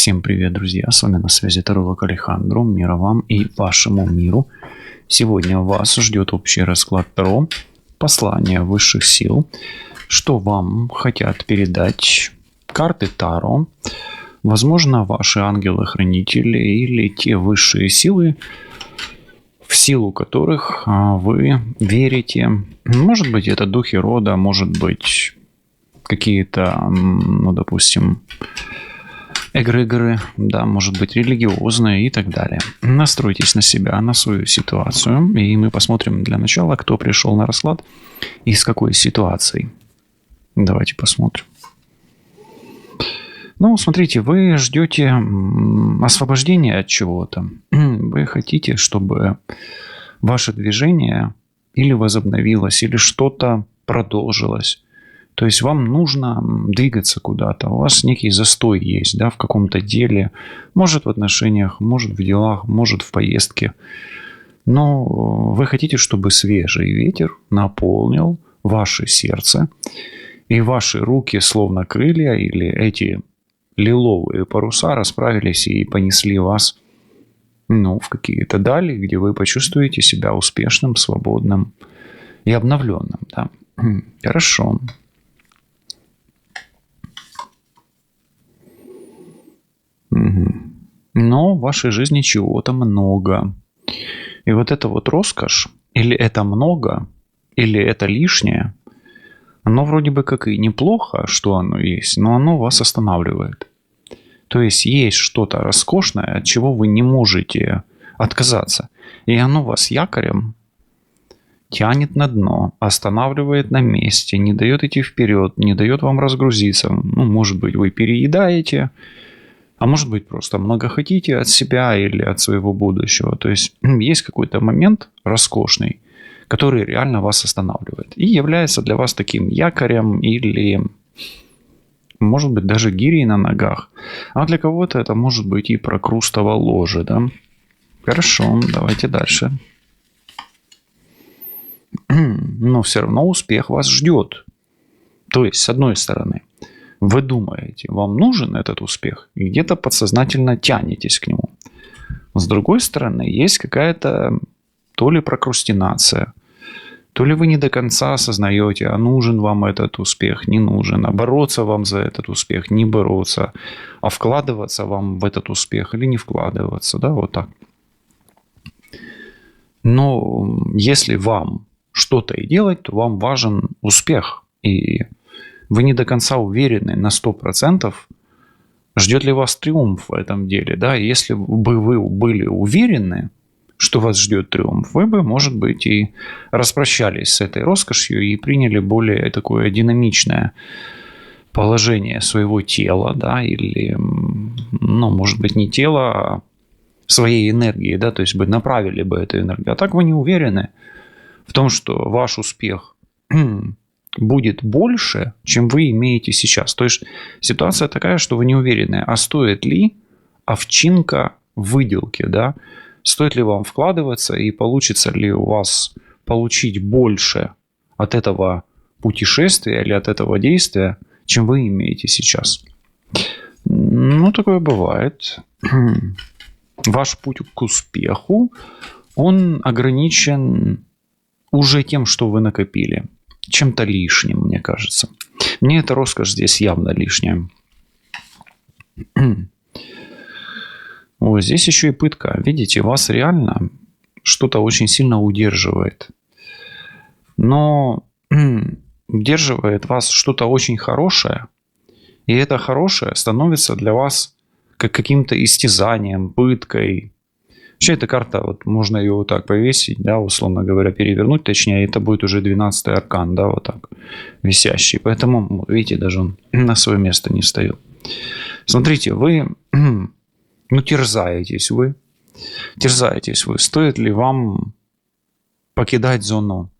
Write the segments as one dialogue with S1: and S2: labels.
S1: Всем привет, друзья! С вами на связи таролог Алехандро. Мира вам и вашему миру. Сегодня вас ждет общий расклад Таро, послание высших сил, что вам хотят передать карты Таро, возможно, ваши ангелы-хранители или те высшие силы, в силу которых вы верите. Может быть, это духи рода, может быть, какие-то, допустим, эгрегоры, да, может быть, религиозные и так далее. Настройтесь на себя, на свою ситуацию, и мы посмотрим для начала, кто пришел на расклад и с какой ситуацией. Давайте посмотрим. Смотрите, вы ждете освобождения от чего-то. Вы хотите, чтобы ваше движение или возобновилось, или что-то продолжилось. То есть вам нужно двигаться куда-то. У вас некий застой есть, да, в каком-то деле. Может, в отношениях, может, в делах, может, в поездке. Но вы хотите, чтобы свежий ветер наполнил ваше сердце. И ваши руки, словно крылья, или эти лиловые паруса расправились и понесли вас в какие-то дали, где вы почувствуете себя успешным, свободным и обновленным. Да. Хорошо. Но в вашей жизни чего-то много. И вот это вот роскошь, или это много, или это лишнее, оно вроде бы как и неплохо, что оно есть, но оно вас останавливает. То есть есть что-то роскошное, от чего вы не можете отказаться. И оно вас якорем тянет на дно, останавливает на месте, не дает идти вперед, не дает вам разгрузиться. Может быть, вы переедаете, а может быть, просто много хотите от себя или от своего будущего. То есть есть какой-то момент роскошный, который реально вас останавливает. И является для вас таким якорем или, может быть, даже гирей на ногах. А для кого-то это может быть и прокрустово ложе, да? Хорошо, давайте дальше. Но все равно успех вас ждет. То есть, с одной стороны, вы думаете, вам нужен этот успех, и где-то подсознательно тянетесь к нему. С другой стороны, есть какая-то то ли прокрастинация, то ли вы не до конца осознаете, а нужен вам этот успех, не нужен, а бороться вам за этот успех, не бороться, а вкладываться вам в этот успех или не вкладываться, да, вот так. Но если вам что-то и делать, то вам важен успех, и вы не до конца уверены на 100%, ждет ли вас триумф в этом деле. Да? Если бы вы были уверены, что вас ждет триумф, вы бы, может быть, и распрощались с этой роскошью и приняли более такое динамичное положение своего тела, да, или, может быть, не тела, а своей энергии, да, то есть бы направили бы эту энергию. А так вы не уверены в том, что ваш успех будет больше, чем вы имеете сейчас. То есть ситуация такая, что вы не уверены, а стоит ли овчинка выделки, да? Стоит ли вам вкладываться и получится ли у вас получить больше от этого путешествия или от этого действия, чем вы имеете сейчас. Такое бывает. Ваш путь к успеху, он ограничен уже тем, что вы накопили. Чем-то лишним, мне кажется. Мне эта роскошь здесь явно лишняя. Здесь еще и пытка. Видите, вас реально что-то очень сильно удерживает. Но удерживает вас что-то очень хорошее. И это хорошее становится для вас как каким-то истязанием, пыткой. Вообще, эта карта, можно ее вот так повесить, да, условно говоря, перевернуть, точнее, это будет уже 12-й аркан, да, вот так, висящий. Поэтому, видите, даже он на свое место не встает. Смотрите, вы, терзаетесь вы. Стоит ли вам покидать зону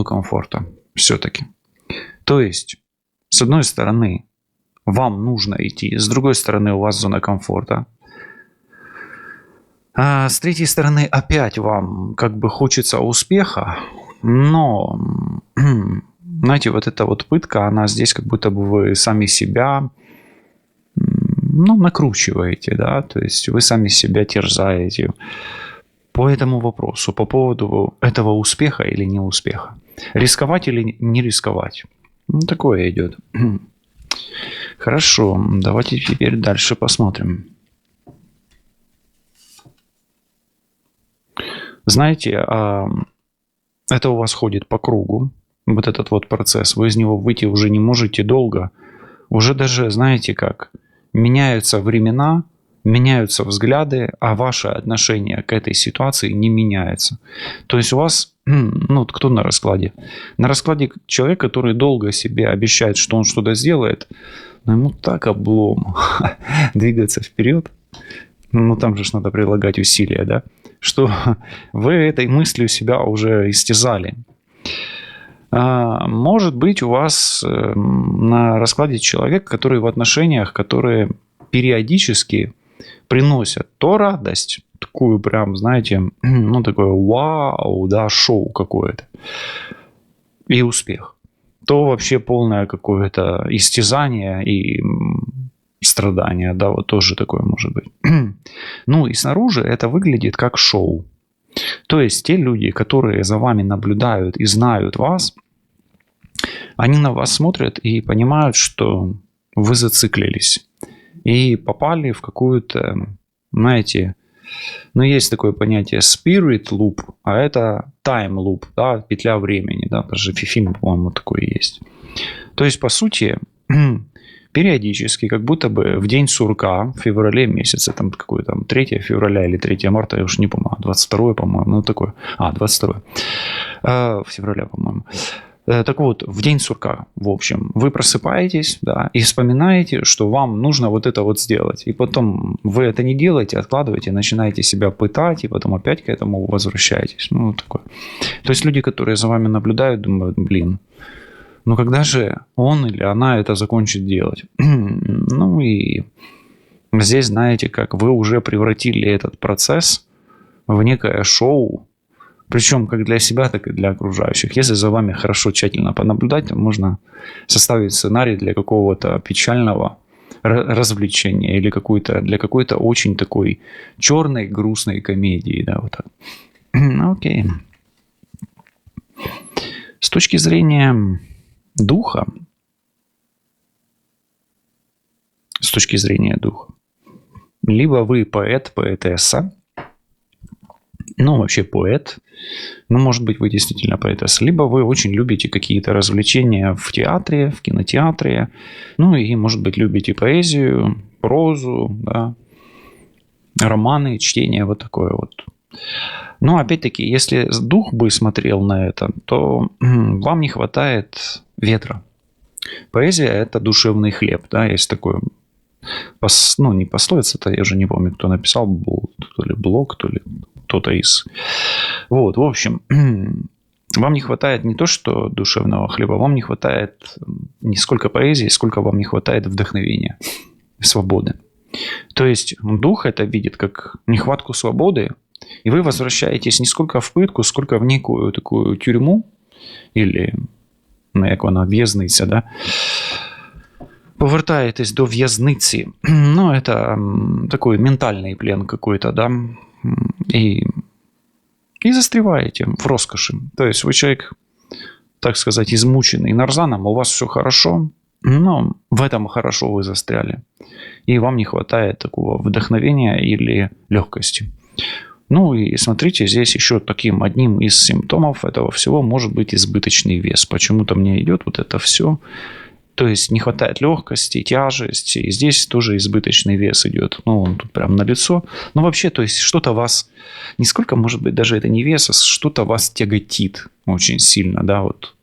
S1: комфорта все-таки? То есть, с одной стороны, вам нужно идти, с другой стороны, у вас зона комфорта. А с третьей стороны, опять вам как бы хочется успеха, но, знаете, вот эта вот пытка, она здесь как будто бы вы сами себя накручиваете, да, то есть вы сами себя терзаете по этому вопросу, по поводу этого успеха или неуспеха. Рисковать или не рисковать. Такое идет. Хорошо, давайте теперь дальше посмотрим. Знаете, это у вас ходит по кругу, вот этот вот процесс. Вы из него выйти уже не можете долго. Уже даже, знаете как, меняются времена, меняются взгляды, а ваше отношение к этой ситуации не меняется. То есть у вас, кто на раскладе? На раскладе человек, который долго себе обещает, что он что-то сделает, но ему так облом двигаться вперед. Там же надо прилагать усилия, да? Что вы этой мыслью себя уже истязали. Может быть, у вас на раскладе человек, который в отношениях, которые периодически приносят то радость, такую прям, знаете, такое вау, да, шоу какое-то, и успех, то вообще полное какое-то истязание и страдание, да, вот тоже такое может быть. И снаружи это выглядит как шоу. То есть те люди, которые за вами наблюдают и знают вас, они на вас смотрят и понимают, что вы зациклились и попали в какую-то, знаете, есть такое понятие spirit loop, а это time loop, да, петля времени, да, даже фильм, по-моему, такой есть. То есть, по сути, периодически, как будто бы в день сурка, в феврале месяце, 3 февраля или 3 марта, я уж не помню, 22, по-моему, такое. 22 февраля, по-моему. Так вот, в день сурка, в общем, вы просыпаетесь, да, и вспоминаете, что вам нужно вот это вот сделать. И потом вы это не делаете, откладываете, начинаете себя пытать, и потом опять к этому возвращаетесь. Такое. То есть люди, которые за вами наблюдают, думают, когда же он или она это закончит делать? И здесь, знаете, как вы уже превратили этот процесс в некое шоу, причем как для себя, так и для окружающих. Если за вами хорошо, тщательно понаблюдать, то можно составить сценарий для какого-то печального развлечения или для какой-то очень такой черной, грустной комедии. Да, вот так. Окей. С точки зрения духа, либо вы поэт, поэтесса, вообще поэт, может быть, вы действительно поэтесса, либо вы очень любите какие-то развлечения в театре, в кинотеатре, и, может быть, любите поэзию, прозу, да, романы, чтение, вот такое вот. Но, опять-таки, если дух бы смотрел на это, то вам не хватает ветра. Поэзия – это душевный хлеб, да, есть такое, не пословица, это я уже не помню, кто написал, то ли Блок, то ли кто-то из... Вот, в общем, вам не хватает не то, что душевного хлеба, вам не хватает не сколько поэзии, сколько вам не хватает вдохновения, свободы. То есть дух это видит как нехватку свободы, и вы возвращаетесь не сколько в пытку, сколько в некую такую тюрьму, или, як вона, в'язниця, да? Повертаетесь до в'язниці. Это такой ментальный плен какой-то, да? И застреваете в роскоши. То есть вы человек, так сказать, измученный нарзаном, у вас все хорошо, но в этом хорошо вы застряли. И вам не хватает такого вдохновения или легкости. И смотрите, здесь еще таким одним из симптомов этого всего может быть избыточный вес. Почему-то мне идет вот это все. То есть не хватает легкости, тяжести. И здесь тоже избыточный вес идет. Он тут прям налицо. Но вообще, то есть что-то вас, не сколько, может быть, даже это не вес, а что-то вас тяготит очень сильно. Да, вот.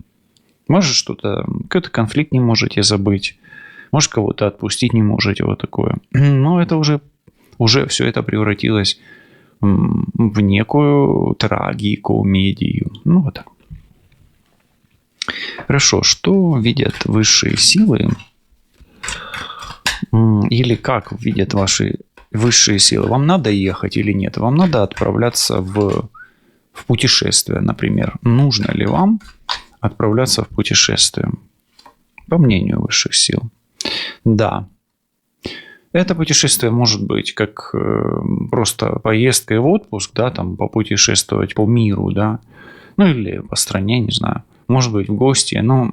S1: Может что-то, какой-то конфликт не можете забыть. Может кого-то отпустить не можете. Вот такое. Но это уже все это превратилось в некую трагикомедию. Вот так. Хорошо, что видят высшие силы? Или как видят ваши высшие силы? Вам надо ехать или нет? Вам надо отправляться в путешествие, например. Нужно ли вам отправляться в путешествие? По мнению высших сил. Да. Это путешествие может быть как просто поездкой в отпуск, да, там попутешествовать по миру, да, ну или по стране, не знаю, может быть в гости, но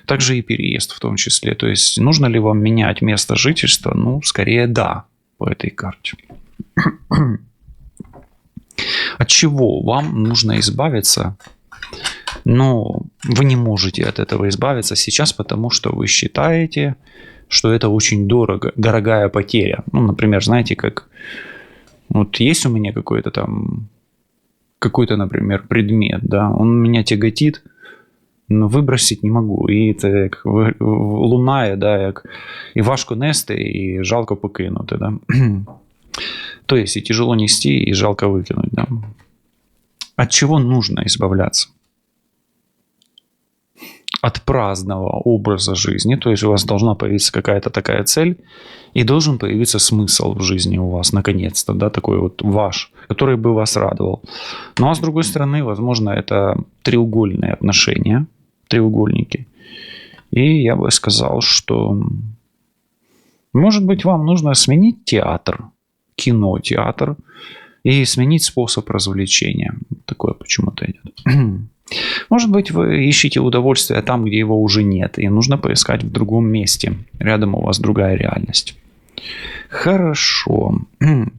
S1: также и переезд в том числе. То есть нужно ли вам менять место жительства? Ну, скорее да, по этой карте. От чего вам нужно избавиться? Но вы не можете от этого избавиться сейчас, потому что вы считаете, что это очень дорогая потеря. Ну, например, знаете, как вот есть у меня какой-то, например, предмет, да, он меня тяготит, но выбросить не могу. І це як лунає, да, як і важко нести, і жалко покинути. Да? То есть и тяжело нести, и жалко выкинуть. Да? От чего нужно избавляться? От праздного образа жизни. То есть у вас должна появиться какая-то такая цель, и должен появиться смысл в жизни у вас, наконец-то, да, такой вот ваш, который бы вас радовал. Ну а с другой стороны, возможно, это треугольные отношения, треугольники. И я бы сказал, что, может быть, вам нужно сменить театр, кинотеатр, и сменить способ развлечения. Такое почему-то идет. Может быть, вы ищете удовольствие там, где его уже нет, и нужно поискать в другом месте. Рядом у вас другая реальность. Хорошо.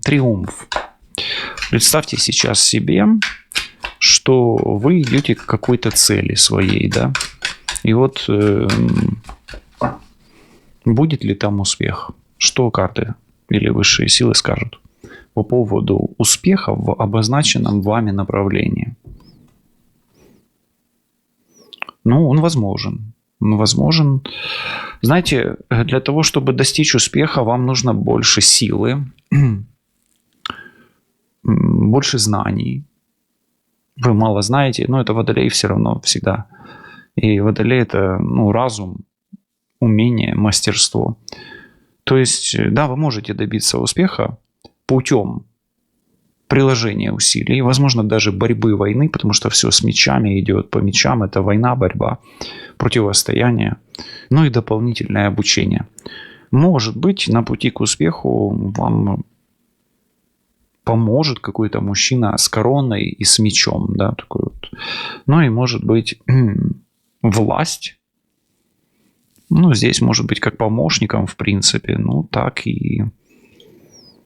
S1: Триумф. Представьте сейчас себе, что вы идете к какой-то цели своей, да? И вот будет ли там успех? Что карты или высшие силы скажут по поводу успеха в обозначенном вами направлении? Ну, он возможен. Он возможен. Знаете, для того, чтобы достичь успеха, вам нужно больше силы, больше знаний. Вы мало знаете, но это Водолей все равно всегда. И Водолей – это разум, умение, мастерство. То есть, да, вы можете добиться успеха путем приложения усилий, возможно, даже борьбы, войны, потому что все с мечами идет. По мечам это война, борьба, противостояние, ну и дополнительное обучение. Может быть, на пути к успеху вам поможет какой-то мужчина с короной и с мечом, да, такой вот. Ну и может быть власть. Ну, здесь может быть как помощником, в принципе, ну так и...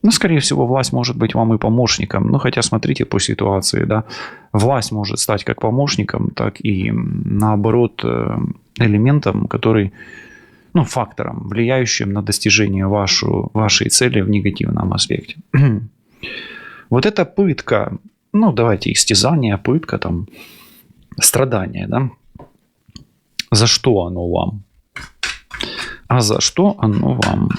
S1: Ну, скорее всего, власть может быть вам и помощником. Ну, хотя смотрите по ситуации, да. Власть может стать как помощником, так и, наоборот, элементом, который, фактором, влияющим на достижение вашей цели в негативном аспекте. Вот эта пытка, давайте, истязание, пытка, там, страдание, да. За что оно вам? А за что оно вам?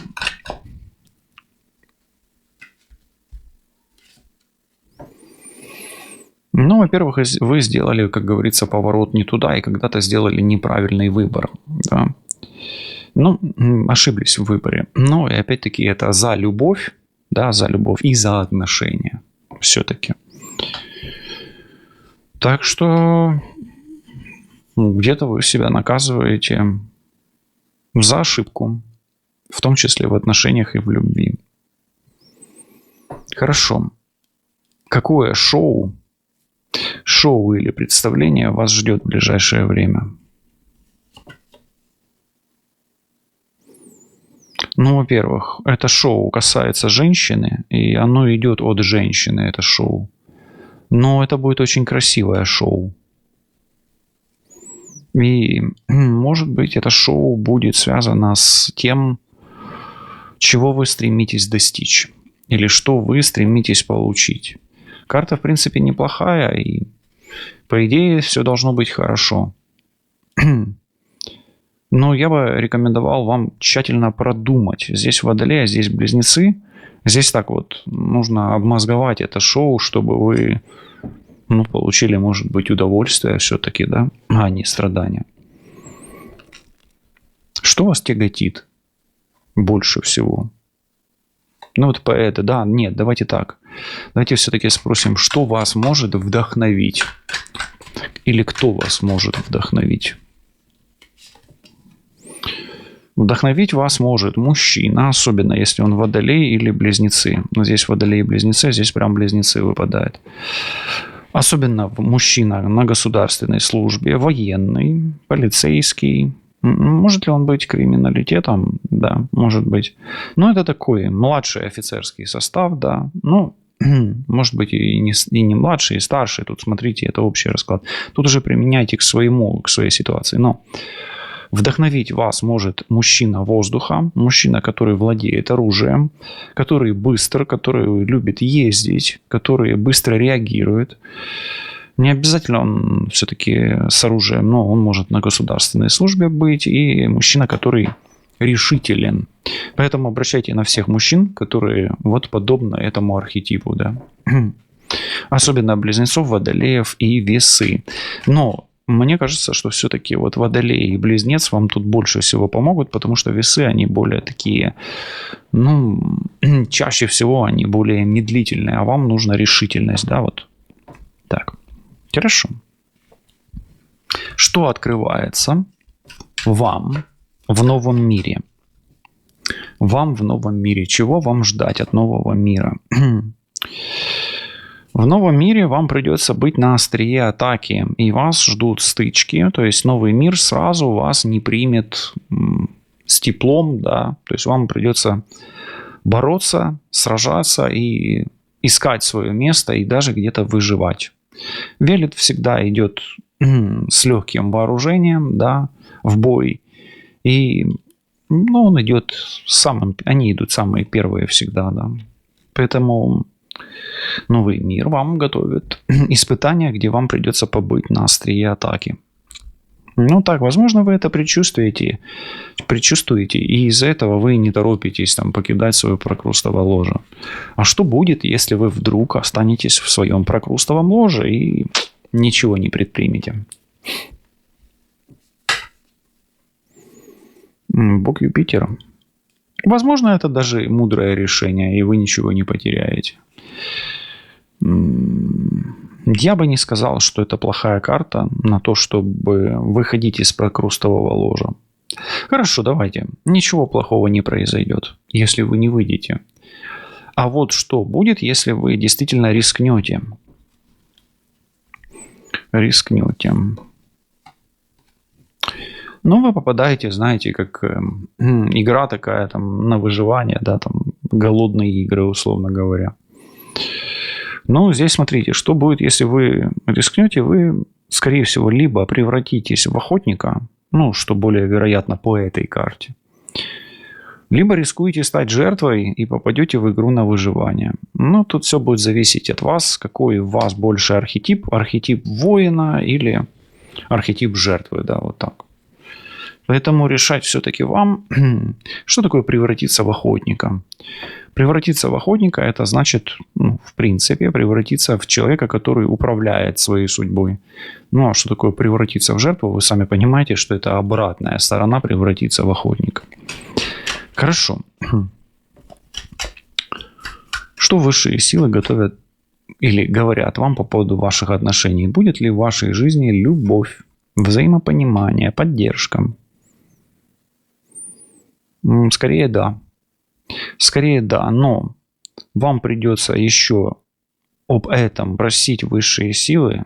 S1: Ну, во-первых, вы сделали, как говорится, поворот не туда и когда-то сделали неправильный выбор. Да? Ошиблись в выборе. Но, и опять-таки, это за любовь, да, за любовь и за отношения все-таки. Так что где-то вы себя наказываете за ошибку, в том числе в отношениях и в любви. Хорошо. Какое шоу или представление вас ждет в ближайшее время? Ну, во-первых, это шоу касается женщины, и оно идет от женщины, это шоу. Но это будет очень красивое шоу. И, может быть, это шоу будет связано с тем, чего вы стремитесь достичь, или что вы стремитесь получить. Карта, в принципе, неплохая, и, по идее, все должно быть хорошо. Но я бы рекомендовал вам тщательно продумать. Здесь Водолей, а здесь Близнецы. Здесь так вот нужно обмозговать это шоу, чтобы вы получили, может быть, удовольствие все-таки, да, а не страдания. Что вас тяготит больше всего? Вот поэты, да, нет, давайте так. Давайте все-таки спросим, что вас может вдохновить? Или кто вас может вдохновить? Вдохновить вас может мужчина, особенно если он водолей или близнецы. Но здесь водолей и близнецы, здесь прям близнецы выпадают. Особенно мужчина на государственной службе, военный, полицейский. Может ли он быть криминалитетом? Да, может быть. Но это такой младший офицерский состав, да. Ну, может быть и не младший, и старший. Тут смотрите, это общий расклад. Тут уже применяйте к своей ситуации. Но вдохновить вас может мужчина воздуха, мужчина, который владеет оружием, который быстр, который любит ездить, который быстро реагирует. Не обязательно он все-таки с оружием, но он может на государственной службе быть. И мужчина, который решителен. Поэтому обращайте на всех мужчин, которые вот подобны этому архетипу. Да? Особенно близнецов, водолеев и весы. Но мне кажется, что все-таки вот водолей и близнец вам тут больше всего помогут, потому что весы, они более такие, ну, чаще всего они более медлительные, а вам нужна решительность, да, вот так. Хорошо. Что открывается вам в новом мире? Вам в новом мире. Чего вам ждать от нового мира? В новом мире вам придется быть на острие атаки, и вас ждут стычки, то есть новый мир сразу вас не примет с теплом, да, то есть вам придется бороться, сражаться и искать свое место и даже где-то выживать. Велет всегда идет с легким вооружением, да, в бой, и ну, он идет они идут самые первые всегда, да, поэтому новый мир вам готовит испытания, где вам придется побыть на острие атаки. Ну так, возможно, вы это предчувствуете, и из-за этого вы не торопитесь там покидать свое прокрустово ложе. А что будет, если вы вдруг останетесь в своем прокрустовом ложе и ничего не предпримете? Бог Юпитер. Возможно, это даже мудрое решение, и вы ничего не потеряете. Я бы не сказал, что это плохая карта на то, чтобы выходить из прокрустового ложа. Хорошо, давайте. Ничего плохого не произойдет, если вы не выйдете. А вот что будет, если вы действительно рискнете? Ну, вы попадаете, знаете, как игра такая там на выживание, да, там голодные игры, условно говоря. Ну, здесь смотрите, что будет, если вы рискнете, вы, скорее всего, либо превратитесь в охотника, ну, что более вероятно по этой карте, либо рискуете стать жертвой и попадете в игру на выживание. Ну, тут все будет зависеть от вас, какой у вас больше архетип воина или архетип жертвы, да, вот так. Поэтому решать все-таки вам, что такое превратиться в охотника. Превратиться в охотника – это значит, ну, в принципе, превратиться в человека, который управляет своей судьбой. Ну, а что такое превратиться в жертву? Вы сами понимаете, что это обратная сторона превратиться в охотника. Хорошо. Что высшие силы готовят или говорят вам по поводу ваших отношений? Будет ли в вашей жизни любовь, взаимопонимание, поддержка? Скорее да. Скорее да, но вам придется еще об этом просить высшие силы,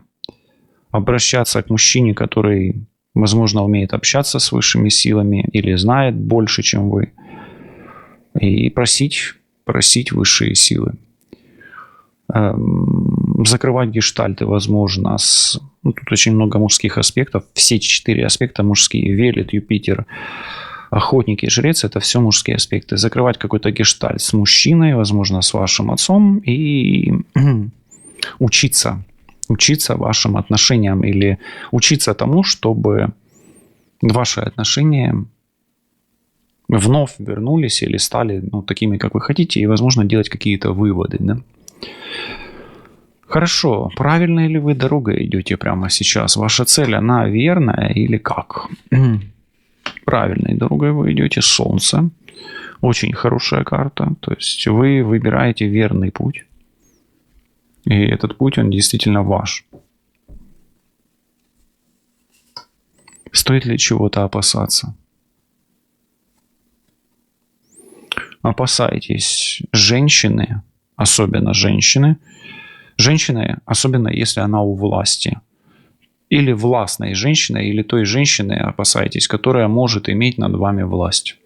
S1: обращаться к мужчине, который, возможно, умеет общаться с высшими силами или знает больше, чем вы, и просить высшие силы. Закрывать гештальты, возможно, тут очень много мужских аспектов, все 4 аспекта мужские, Велет, Юпитер, охотник и жрец – это все мужские аспекты. Закрывать какой-то гештальт с мужчиной, возможно, с вашим отцом, и учиться вашим отношениям или учиться тому, чтобы ваши отношения вновь вернулись или стали такими, как вы хотите, и, возможно, делать какие-то выводы. Да? Хорошо. Правильной ли вы дорогой идете прямо сейчас? Ваша цель, она верная или как? Правильной дорогой вы идете. Солнце. Очень хорошая карта. То есть вы выбираете верный путь. И этот путь, он действительно ваш. Стоит ли чего-то опасаться? Опасайтесь женщины, особенно женщины, особенно если она у власти, или властной женщины, или той женщины опасайтесь, которая может иметь над вами власть.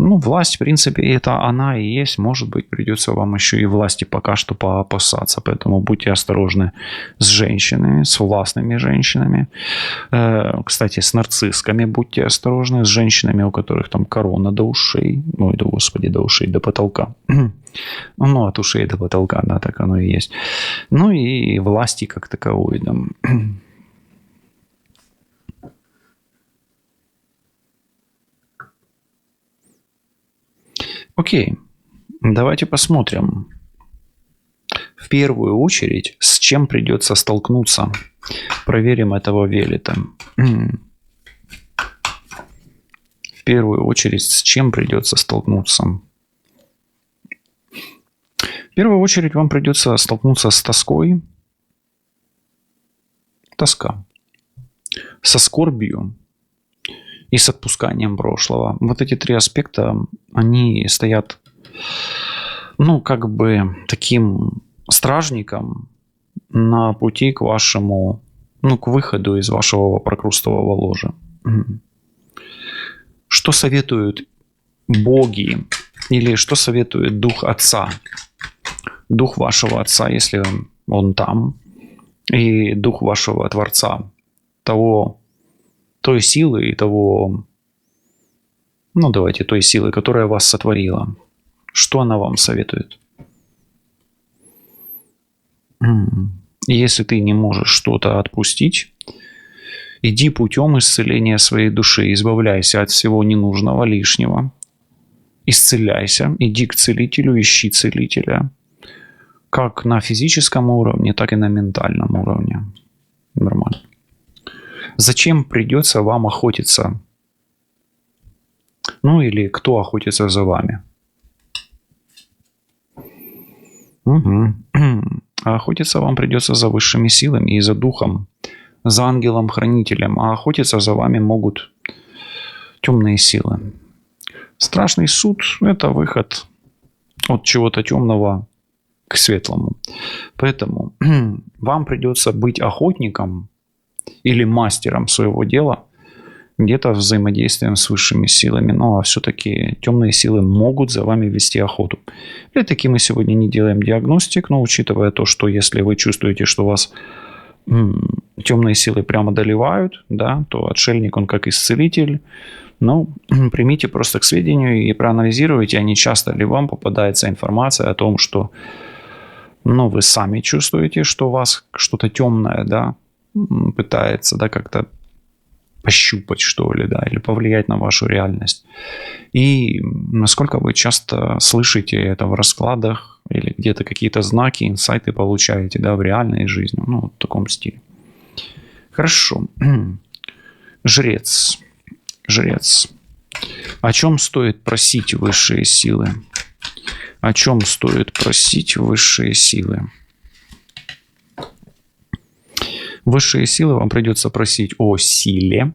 S1: Ну, власть, в принципе, это она и есть. Может быть, придется вам еще и власти пока что поопасаться. Поэтому будьте осторожны с женщинами, с властными женщинами. Кстати, с нарциссами будьте осторожны. С женщинами, у которых там корона до ушей. Ой, да господи, до ушей, до потолка. Ну, от ушей до потолка, да, так оно и есть. Ну, и власти как таковой, да. Окей, давайте посмотрим. В первую очередь, с чем придется столкнуться. Проверим этого Велета. В первую очередь, с чем придется столкнуться. В первую очередь, вам придется столкнуться с тоской. Тоска. Со скорбью. И с отпусканием прошлого. Вот эти три аспекта, они стоят, ну, как бы таким стражником на пути к вашему, ну, к выходу из вашего прокрустового ложа. Что советуют боги или что советует Дух Отца? Дух вашего Отца, если он там, и Дух вашего Творца, той силы и того, ну давайте, той силы, которая вас сотворила. Что она вам советует? Если ты не можешь что-то отпустить, иди путем исцеления своей души, избавляйся от всего ненужного, лишнего. Исцеляйся, иди к целителю, ищи целителя. Как на физическом уровне, так и на ментальном уровне. Нормально. Зачем придется вам охотиться? Ну или кто охотится за вами? Угу. А охотиться вам придется за высшими силами и за духом, за ангелом-хранителем. А охотиться за вами могут темные силы. Страшный суд – это выход от чего-то темного к светлому. Поэтому вам придется быть охотником или мастером своего дела, где-то взаимодействием с высшими силами. Ну, а все-таки темные силы могут за вами вести охоту. Для таки мы сегодня не делаем диагностик, но учитывая то, что если вы чувствуете, что вас темные силы прямо одолевают, да, то отшельник, он как исцелитель. Ну, примите просто к сведению и проанализируйте, а не часто ли вам попадается информация о том, что, ну, вы сами чувствуете, что у вас что-то темное, да, пытается, да, как-то пощупать, что ли, да, или повлиять на вашу реальность. И насколько вы часто слышите это в раскладах или где-то какие-то знаки, инсайты получаете, да, в реальной жизни, ну, в таком стиле. Хорошо. Жрец. О чем стоит просить высшие силы? О чем стоит просить высшие силы? Высшие силы вам придется просить о силе.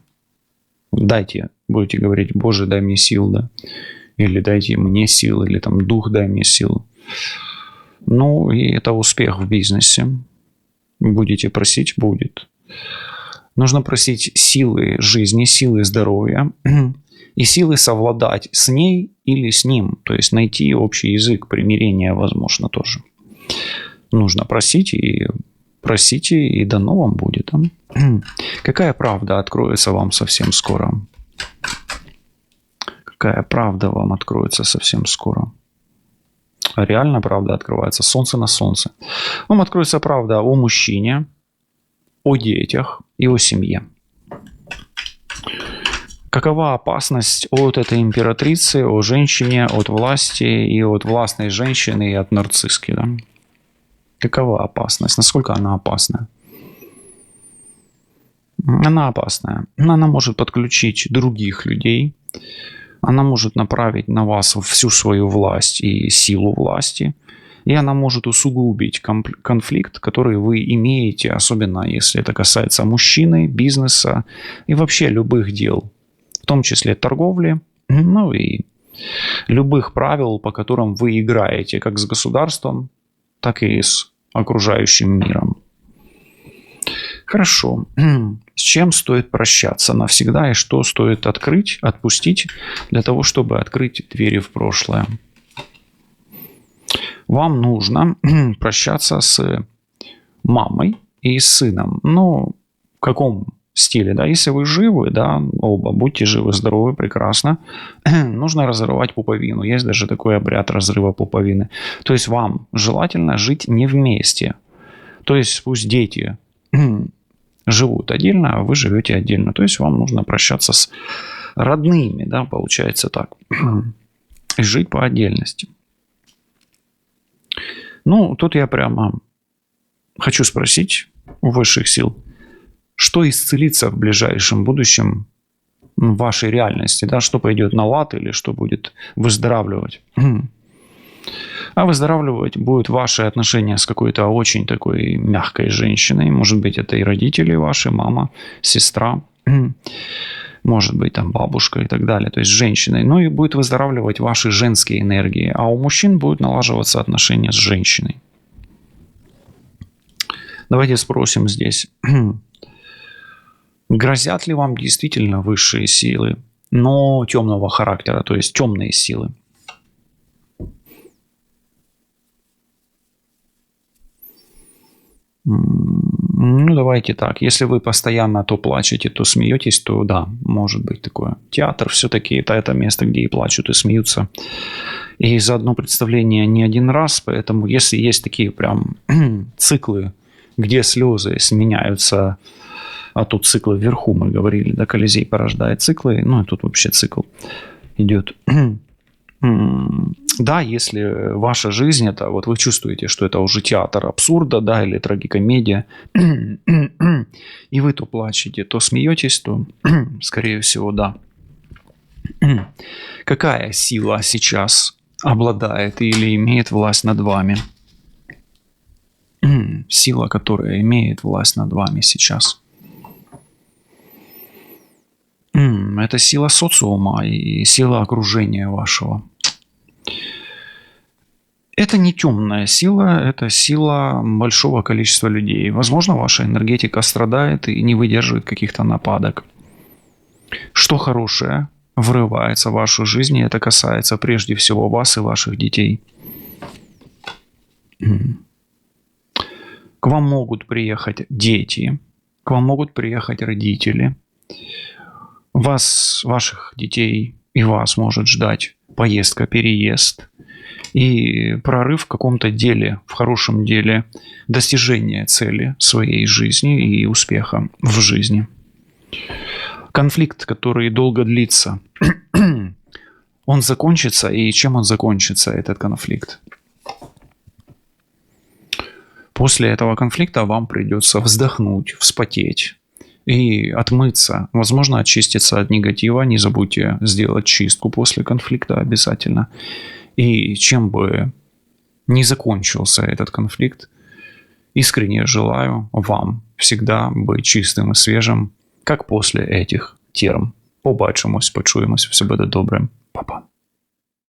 S1: Будете говорить: Боже, дай мне сил, да? Или дайте мне сил, или там Дух, дай мне сил. Ну, и это успех в бизнесе. Будете просить — будет. Нужно просить силы жизни, силы здоровья и силы совладать с ней или с ним. То есть найти общий язык, примирение возможно тоже. Нужно просить, и просите, и дано вам будет. Какая правда откроется вам совсем скоро? Какая правда вам откроется совсем скоро? Реально правда открывается. Солнце на солнце. Вам откроется правда о мужчине, о детях и о семье. Какова опасность от этой императрицы, о женщине, от власти и от властной женщины и от нарцисски, да? Какова опасность? Насколько она опасна? Она опасная. Она может подключить других людей. Она может направить на вас всю свою власть и силу власти. И она может усугубить конфликт, который вы имеете, особенно если это касается мужчины, бизнеса и вообще любых дел, в том числе торговли, Ну и любых правил, по которым вы играете как с государством, так и с окружающим миром. Хорошо. С чем стоит прощаться навсегда и что стоит открыть, отпустить для того, чтобы открыть двери в прошлое? Вам нужно прощаться с мамой и с сыном. Ну, в каком стиле, да? Если вы живы, да, оба, будьте живы, здоровы, прекрасно. Нужно разрывать пуповину. Есть даже такой обряд разрыва пуповины. То есть вам желательно жить не вместе. То есть пусть дети живут отдельно, а вы живете отдельно. То есть вам нужно прощаться с родными, да, получается так. И жить по отдельности. Ну, тут я прямо хочу спросить у высших сил, что исцелится в ближайшем будущем в вашей реальности, да, что пойдет на лад или что будет выздоравливать. А выздоравливать будут ваши отношения с какой-то очень такой мягкой женщиной. Может быть, это и родители ваши, мама, сестра, может быть, там бабушка и так далее. То есть с женщиной. Ну и будет выздоравливать ваши женские энергии. А у мужчин будут налаживаться отношения с женщиной. Давайте спросим здесь. Грозят ли вам действительно высшие силы, но темного характера, то есть темные силы? Ну, давайте так. Если вы постоянно то плачете, то смеетесь, то да, может быть такое. Театр все-таки это место, где и плачут, и смеются. И за одно представление не один раз. Поэтому если есть такие прям циклы, где слезы сменяются, а тут циклы вверху, мы говорили, да, Колизей порождает циклы, ну и тут вообще цикл идет. Да, если ваша жизнь, это вот вы чувствуете, что это уже театр абсурда, да, или трагикомедия, и вы то плачете, то смеетесь, то, скорее всего, да. Какая сила сейчас обладает или имеет власть над вами? Сила, которая имеет власть над вами сейчас. Это сила социума и сила окружения вашего. Это не темная сила, это сила большого количества людей. Возможно, ваша энергетика страдает и не выдерживает каких-то нападок. Что хорошее врывается в вашу жизнь, и это касается прежде всего вас и ваших детей. К вам могут приехать дети, к вам могут приехать родители. Вас, ваших детей и вас может ждать поездка, переезд и прорыв в каком-то деле, в хорошем деле, достижение цели своей жизни и успеха в жизни. Конфликт, который долго длится, он закончится, и чем он закончится, этот конфликт? После этого конфликта вам придется вздохнуть, вспотеть и отмыться, возможно, очиститься от негатива. Не забудьте сделать чистку после конфликта обязательно. И чем бы ни закончился этот конфликт, искренне желаю вам всегда быть чистым и свежим, как после этих терм. Побачимось, почуємось, все буде добре. Па-па.